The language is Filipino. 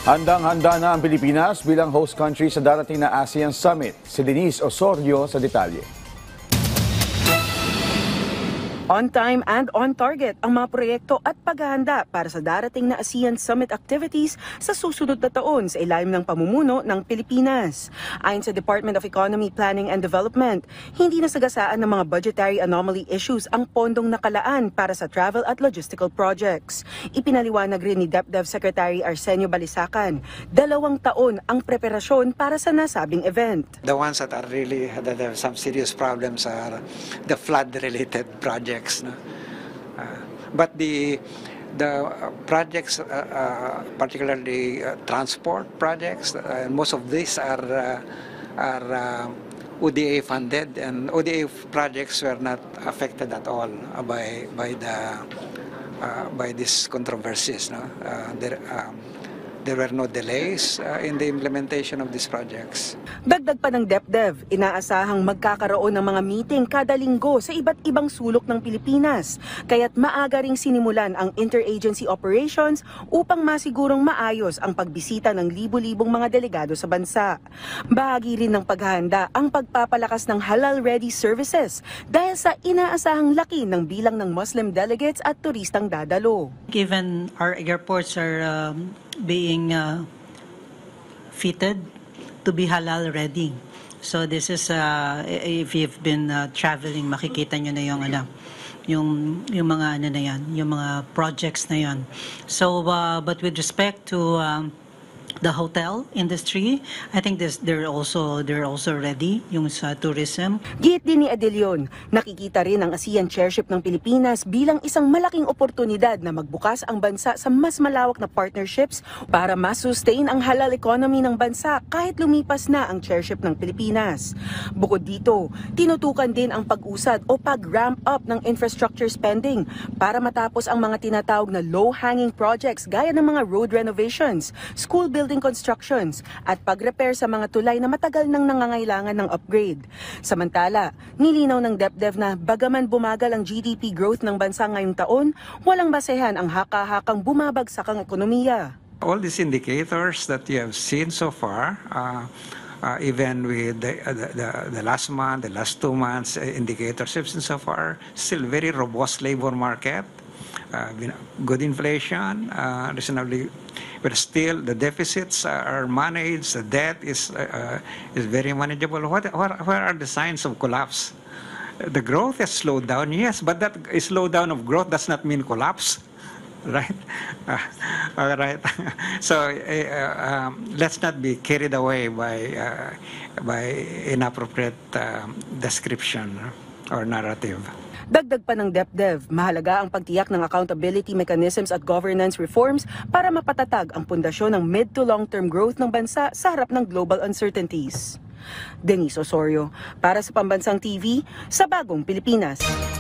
Handang-handa na ang Pilipinas bilang host country sa darating na ASEAN Summit. Si Denise Osorio sa detalye. On time and on target ang mga proyekto at paghahanda para sa darating na ASEAN Summit activities sa susunod na taon sa ilalim ng pamumuno ng Pilipinas. Ayon sa Department of Economy, Planning and Development, hindi nasagasaan ng mga budgetary anomaly issues ang pondong nakalaan para sa travel at logistical projects. Ipinaliwanag rin ni DepDev Secretary Arsenio Balisacan, 2 taon ang preparasyon para sa nasabing event. The ones that are really that have some serious problems are the flood-related projects. No? But the projects, particularly transport projects, most of these are ODA funded, and ODA projects were not affected at all by these controversies. No? There were no delays in the implementation of these projects. Dagdag pa ng DepDev, inaasahang magkakaroon ng mga meeting kada linggo sa iba't ibang sulok ng Pilipinas, kaya't maaga ring sinimulan ang interagency operations upang masigurong maayos ang pagbisita ng libu-libong mga delegado sa bansa. Bahagi rin ng paghahanda ang pagpapalakas ng halal-ready services dahil sa inaasahang laki ng bilang ng Muslim delegates at turistang dadalo. Given our airports are being fitted to be halal ready. So this is if you've been traveling, makikita nyo na yung mga ano na yan, yung mga projects na yan. So but with respect to the hotel industry, I think they're also ready yung sa tourism. Giit din ni Adelion, nakikita rin ang ASEAN Chairship ng Pilipinas bilang isang malaking oportunidad na magbukas ang bansa sa mas malawak na partnerships para ma-sustain ang halal economy ng bansa kahit lumipas na ang chairship ng Pilipinas. Bukod dito, tinutukan din ang pag-usad o pag-ramp up ng infrastructure spending para matapos ang mga tinatawag na low-hanging projects gaya ng mga road renovations, school building constructions at pag-repair sa mga tulay na matagal nang nangangailangan ng upgrade. Samantala, nilinaw ng DepDev na bagaman bumagal ang GDP growth ng bansa ngayong taon, walang basehan ang haka-hakang bumabagsak ang ekonomiya. All these indicators that you have seen so far, even with the last month, the last 2 months indicators you've seen so far, still very robust labor market, good inflation, reasonably. But still, the deficits are managed. The debt is very manageable. Where are the signs of collapse? The growth has slowed down, yes, but that slowdown of growth does not mean collapse, right? All right. So let's not be carried away by inappropriate description or narrative. Dagdag pa ng DepDev, mahalaga ang pagtiyak ng accountability mechanisms at governance reforms para mapatatag ang pundasyon ng mid to long-term growth ng bansa sa harap ng global uncertainties. Denise Osorio, para sa Pambansang TV, sa Bagong Pilipinas.